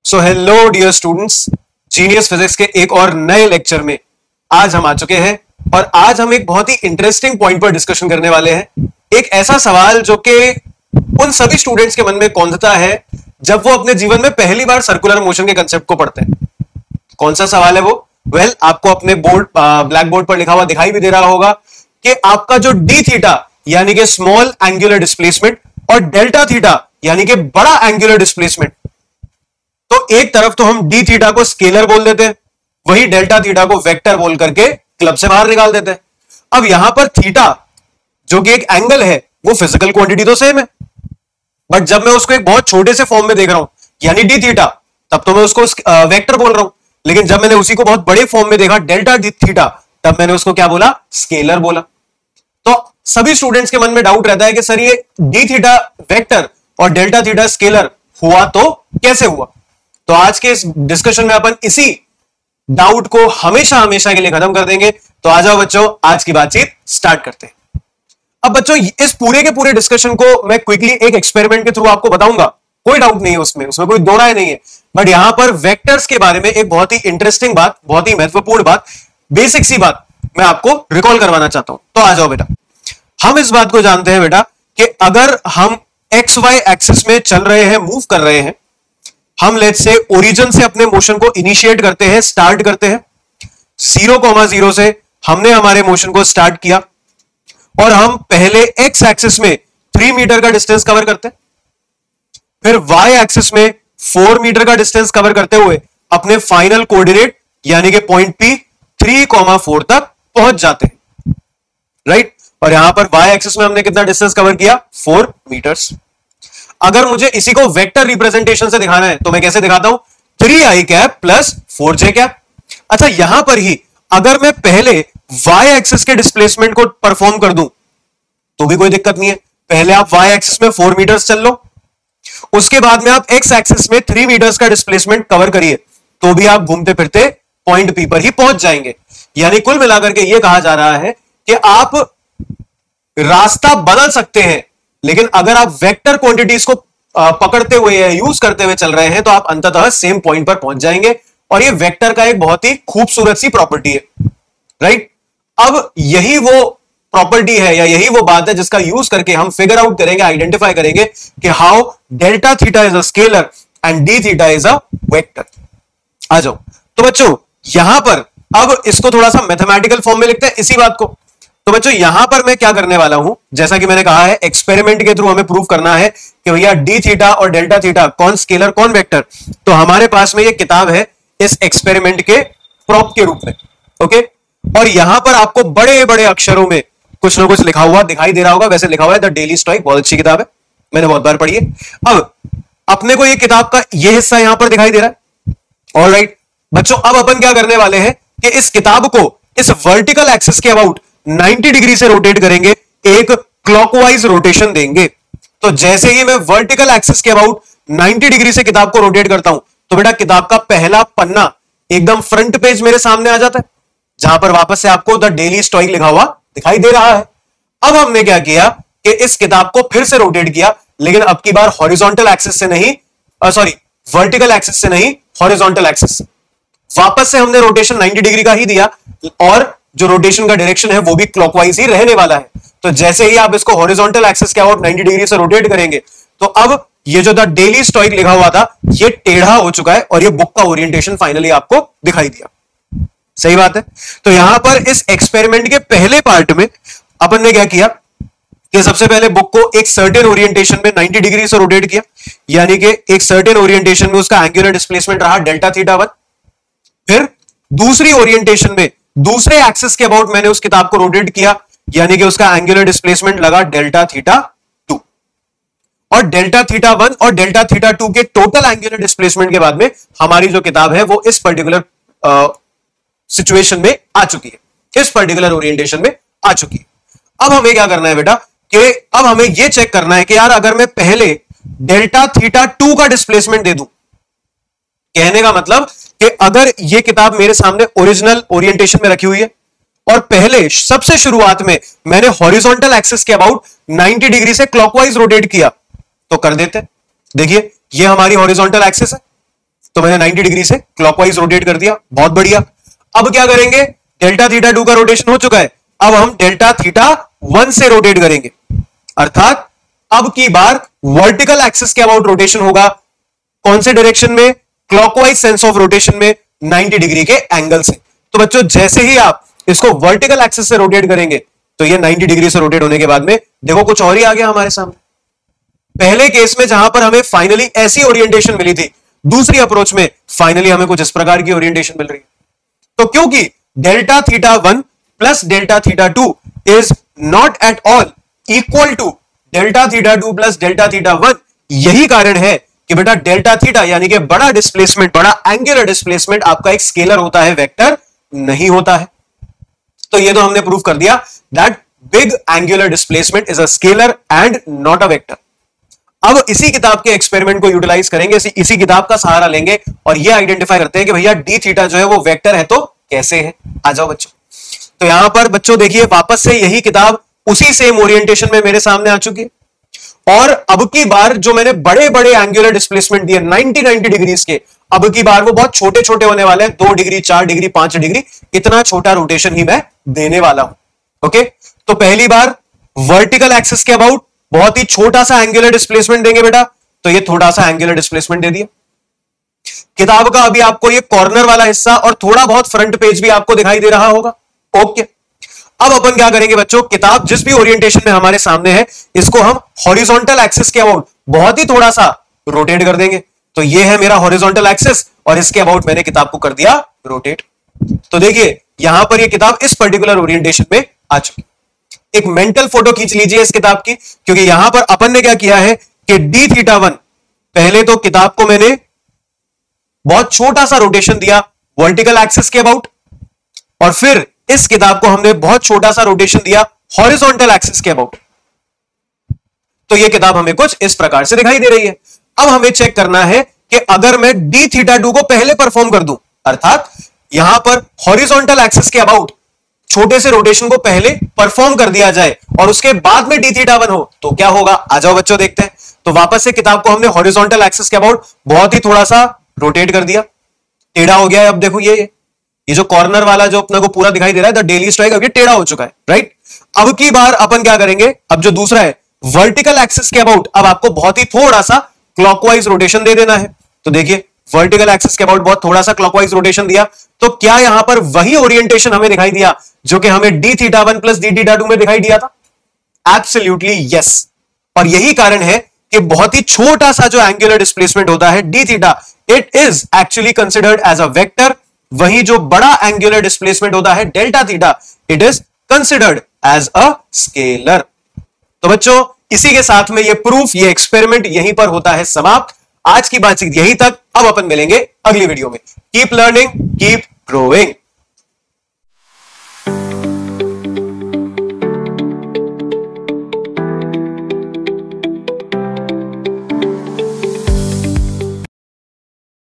सो hello dear students, genius physics के एक और नए लेक्चर में आज हम आ चुके हैं और आज हम एक बहुत ही इंटरेस्टिंग पॉइंट पर डिस्कशन करने वाले हैं। एक ऐसा सवाल जो कि उन सभी स्टूडेंट्स के मन में कौंधता है जब वो अपने जीवन में पहली बार सर्कुलर मोशन के कंसेप्ट को पढ़ते हैं। कौन सा सवाल है वो? वेल, आपको अपने बोर्ड ब्लैक बोर्ड पर लिखा हुआ दिखाई भी दे रहा होगा कि आपका जो डी थीटा यानी कि स्मॉल एंगुलर डिस्प्लेसमेंट और डेल्टा थीटा यानी कि बड़ा एंगुलर डिस्प्लेसमेंट, तो एक तरफ तो हम डी थीटा को स्केलर बोल देते हैं, वही डेल्टा थीटा को वेक्टर बोल करके क्लब से बाहर निकाल देते हैं। अब यहां पर थीटा जो कि एक एंगल है वो फिजिकल क्वांटिटी तो सेम है, बट जब मैं उसको एक बहुत छोटे से फॉर्म में देख रहा हूं यानी डी थीटा, तब तो मैं उसको वेक्टर बोल रहा हूं। लेकिन जब मैंने उसी को बहुत बड़े फॉर्म में देखा डेल्टा थीटा, तब मैंने उसको क्या बोला? स्केलर बोला। तो सभी स्टूडेंट्स के मन में डाउट रहता है कि सर ये डी थीटा वेक्टर और डेल्टा थीटा स्केलर हुआ तो कैसे हुआ? तो आज के इस डिस्कशन में अपन इसी डाउट को हमेशा हमेशा के लिए खत्म कर देंगे। तो आ जाओ बच्चों, आज की बातचीत स्टार्ट करते हैं। अब बच्चों, इस पूरे के पूरे डिस्कशन को मैं क्विकली एक एक्सपेरिमेंट के थ्रू आपको बताऊंगा, कोई डाउट नहीं है उसमें कोई दो राय नहीं है। बट यहां पर वेक्टर्स के बारे में एक बहुत ही इंटरेस्टिंग बात, बहुत ही महत्वपूर्ण बात, बेसिक सी बात मैं आपको रिकॉल करवाना चाहता हूं। तो आ जाओ बेटा, हम इस बात को जानते हैं बेटा कि अगर हम एक्स वाई एक्सिस में चल रहे हैं, मूव कर रहे हैं, हम लेट्स से ओरिजिन से अपने मोशन को इनिशिएट करते हैं, स्टार्ट करते हैं 0,0 से हमने हमारे मोशन को स्टार्ट किया और हम पहले एक्स एक्सिस में 3 मीटर का डिस्टेंस कवर करते हैं, फिर वाई एक्सिस में 4 मीटर का डिस्टेंस कवर करते हुए अपने फाइनल कोऑर्डिनेट यानी कि पॉइंट P 3,4 तक पहुंच जाते हैं, राइट। और यहां पर वाई एक्सिस में हमने कितना डिस्टेंस कवर किया? 4 मीटर्स। अगर मुझे इसी को वेक्टर रिप्रेजेंटेशन से दिखाना है तो मैं कैसे दिखाता हूं? 3i cap plus 4j cap. अच्छा, यहां पर ही अगर मैं पहले y एक्सिस के डिस्प्लेसमेंट को परफॉर्म कर दूं तो भी कोई दिक्कत नहीं है। पहले आप y एक्सिस में 4 मीटर्स चल लो, उसके बाद में आप x एक्सिस में 3 मीटर्स का डिस्प्लेसमेंट कवर करिए, तो भी आप घूमते फिरते पॉइंट P पर ही पहुंच जाएंगे। यानी कुल मिलाकर के यह कहा जा रहा है कि आप रास्ता बदल सकते हैं, लेकिन अगर आप वेक्टर क्वांटिटीज को पकड़ते हुए या यूज करते हुए चल रहे हैं तो आप अंततः सेम पॉइंट पर पहुंच जाएंगे। और ये वेक्टर का एक बहुत ही खूबसूरत सी प्रॉपर्टी है, राइट। अब यही वो प्रॉपर्टी है या यही वो बात है जिसका यूज करके हम फिगर आउट करेंगे, आइडेंटिफाई करेंगे कि how delta theta is a scalar and d theta is a vector. आ जाओ तो बच्चों, यहां पर अब इसको थोड़ा सा मैथमेटिकल फॉर्म में लिखते हैं इसी बात को। तो बच्चों, यहां पर मैं क्या करने वाला हूं, जैसा कि मैंने कहा है एक्सपेरिमेंट के थ्रू हमें प्रूव करना है कि भैया डी थीटा और डेल्टा थीटा कौन स्केलर कौन वेक्टर। तो हमारे पास में ये किताब है इस एक्सपेरिमेंट के प्रॉप के रूप में, ओके। और यहां पर आपको बड़े बड़े अक्षरों में कुछ ना कुछ लिखा हुआ दिखाई दे रहा होगा। वैसे लिखा हुआ है द डेली स्टोइक, बहुत अच्छी किताब है, मैंने बहुत बार पढ़ी है। अब अपने को ये किताब का ये हिस्सा यहां पर दिखाई दे रहा है, ऑलराइट। बच्चों, अब अपन क्या करने वाले हैं कि इस किताब को इस वर्टिकल एक्सिस के अबाउट 90 डिग्री से रोटेट करेंगे, एक क्लॉकवाइज रोटेशन देंगे। तो जैसे ही मैं वर्टिकल एक्सिस के अबाउट 90 डिग्री से किताब को रोटेट करता हूं तो बेटा किताब का पहला पन्ना एकदम फ्रंट पेज मेरे सामने आ जाता है, जहां पर वापस से आपको द डेली स्टोइक लिखा हुआ दिखाई दे रहा है। अब हमने क्या किया कि इस किताब को फिर से रोटेट किया, लेकिन अब की बार हॉरिजॉन्टल एक्सिस से नहीं, वर्टिकल एक्सिस से नहीं, हॉरिजॉन्टल एक्सिस से। वापस से हमने रोटेशन 90 डिग्री का ही दिया और जो रोटेशन का डायरेक्शन है वो भी क्लॉकवाइज ही रहने वाला है। तो जैसे ही आप इसको हॉरिजॉन्टल एक्सिस के अबाउट 90 डिग्री से रोटेट करेंगे तो अब ये जो द डेली स्टोइक लिखा हुआ था ये टेढ़ा हो चुका है और ये बुक का ओरिएंटेशन फाइनली आपको दिखाई दिया। सही बात है। तो यहां पर इस एक्सपेरिमेंट के पहले पार्ट में अपन ने क्या किया कि सबसे पहले बुक को एक सर्टेन ओरिएंटेशन में 90 डिग्री से रोटेट किया, यानी कि एक सर्टेन ओरिएंटेशन में उसका एंगुलर डिस्प्लेसमेंट रहा डेल्टा थीटा 1। फिर दूसरी ओरिएंटेशन में दूसरे एक्सिस के अबाउट मैंने उस किताब को रोटेट किया, यानी कि उसका एंगुलर डिस्प्लेसमेंट लगा डेल्टा थीटा 2। और डेल्टा थीटा 1 और डेल्टा थीटा 2 के टोटल एंगुलर डिस्प्लेसमेंट के बाद में हमारी जो किताब है वो इस पर्टिकुलर सिचुएशन में आ चुकी है, इस पर्टिकुलर ओरिएंटेशन में आ चुकी है। अब हमें क्या करना है बेटा कि अब हमें यह चेक करना है कि यार अगर मैं पहले डेल्टा थीटा 2 का डिस्प्लेसमेंट दे दूं, कहने का मतलब कि अगर यह किताब मेरे सामने ओरिजिनल ओरिएंटेशन में रखी हुई है और पहले सबसे शुरुआत में मैंने हॉरिजॉन्टल एक्सिस के अबाउट 90 डिग्री से क्लॉकवाइज रोटेट किया तो कर देते। देखिए ये हमारी हॉरिजॉन्टल एक्सिस है, तो मैंने 90 डिग्री से क्लॉकवाइज रोटेट कर दिया, बहुत बढ़िया। अब क्या करेंगे, डेल्टा थीटा 2 का रोटेशन हो चुका है, अब हम डेल्टा थीटा 1 से रोटेट करेंगे, अर्थात अब की बार वर्टिकल एक्सिस के अबाउट रोटेशन होगा। कौन से डायरेक्शन में, क्लॉकवाइज सेंस ऑफ रोटेशन में, 90 डिग्री के एंगल से। तो बच्चों जैसे ही आप इसको वर्टिकल एक्सिस से रोटेट करेंगे तो ये 90 डिग्री से रोटेट होने के बाद में देखो कुछ और ही आ गया हमारे सामने। पहले केस में जहां पर हमें फाइनली ऐसी ओरिएंटेशन मिली थी, दूसरी अप्रोच में फाइनली हमें कुछ इस प्रकार की ओरिएंटेशन मिल रही है। तो क्योंकि delta theta 1 plus delta theta 2 is not at all equal to delta theta 2 plus delta theta 1, यही कारण है कि बेटा डेल्टा थीटा यानी कि बड़ा डिस्प्लेसमेंट, बड़ा एंगुलर डिस्प्लेसमेंट आपका एक स्केलर होता है, वेक्टर नहीं होता है। तो ये तो हमने प्रूव कर दिया that big angular displacement is a scalar and not a vector. अब इसी किताब के एक्सपेरिमेंट को यूटिलाइज करेंगे, इसी किताब का सहारा लेंगे और ये आइडेंटिफाई करते हैं कि भैया डी थीटा जो है वो वेक्टर है तो कैसे है। आ जाओ बच्चों। तो यहां पर बच्चों देखिए वापस से यही किताब उसी सेम ओरिएंटेशन में मेरे सामने आ चुकी है, और अब की बार जो मैंने बड़े बड़े एंगुलर डिस्प्लेसमेंट दिए 90 डिग्रीज के, अब की बार वो बहुत छोटे छोटे होने वाले हैं, 2 डिग्री 4 डिग्री 5 डिग्री, इतना छोटा रोटेशन ही मैं देने वाला हूं। ओके, तो पहली बार वर्टिकल एक्सिस के अबाउट बहुत ही छोटा सा एंगुलर डिस्प्लेसमेंट देंगे बेटा, तो ये थोड़ा सा एंगुलर डिस्प्लेसमेंट दे दिया। किताब का अभी आपको ये कॉर्नर वाला हिस्सा और थोड़ा बहुत फ्रंट पेज भी आपको दिखाई दे रहा होगा। ओके, अब अपन क्या करेंगे बच्चों, किताब जिस भी ओरिएंटेशन में हमारे सामने है इसको हम हॉरिजॉन्टल एक्सिस के अबाउट बहुत ही थोड़ा सा रोटेट कर देंगे। तो ये है मेरा हॉरिजॉन्टल एक्सिस और इसके अबाउट मैंने किताब को कर दिया रोटेट। तो देखिए यहां पर ये किताब इस पर्टिकुलर ओरिएंटेशन में आ चुकी। एक मेंटल फोटो खींच लीजिए इस किताब की, क्योंकि यहां पर अपन ने क्या किया है कि डी थीटा 1, पहले तो किताब को मैंने बहुत छोटा सा रोटेशन दिया वर्टिकल एक्सिस के अबाउट, और फिर इस किताब को हमने बहुत छोटा सा रोटेशन दिया हॉरिजॉन्टल एक्सिस के अबाउट। तो ये किताब हमें कुछ इस प्रकार से दिखाई दे रही है। अब हमें चेक करना है कि अगर मैं डी थीटा 2 को पहले परफॉर्म कर दूं, अर्थात यहां पर हॉरिजॉन्टल एक्सिस के अबाउट छोटे से रोटेशन को पहले परफॉर्म कर दिया जाए और उसके बाद में डी थीटा 1 हो, तो क्या होगा। आ जाओ बच्चों देखते हैं। तो वापस से किताब को हमने हॉरिजॉन्टल एक्सिस के अबाउट बहुत ही थोड़ा सा रोटेट कर दिया, टेढ़ा हो गया है। अब देखो ये जो कॉर्नर वाला जो अपना को पूरा दिखाई दे रहा है द डेली स्ट्राइक, अब ये टेढ़ा हो चुका है, राइट। अब की बार अपन क्या करेंगे, अब जो दूसरा है वर्टिकल एक्सिस के अबाउट, अब आपको बहुत ही थोड़ा सा क्लॉकवाइज रोटेशन दे देना है। तो देखिए वर्टिकल एक्सिस के अबाउट बहुत थोड़ा सा क्लॉकवाइज रोटेशन दिया, तो क्या यहां पर वही ओरिएंटेशन हमें दिखाई दिया जो कि हमें D theta 1 plus D theta 2 में दिखाई दिया था। Absolutely yes. और यही कारण है कि बहुत ही छोटा सा जो एंगुलर डिस्प्लेसमेंट होता है d theta, it is actually considered as a vector. वही जो बड़ा एंगुलर डिस्प्लेसमेंट होता है delta theta, it is considered as a scalar. तो बच्चों इसी के साथ में ये प्रूफ, ये एक्सपेरिमेंट यहीं पर होता है समाप्त। आज की बातचीत यहीं तक। अब अपन मिलेंगे अगली वीडियो में। Keep learning, keep growing.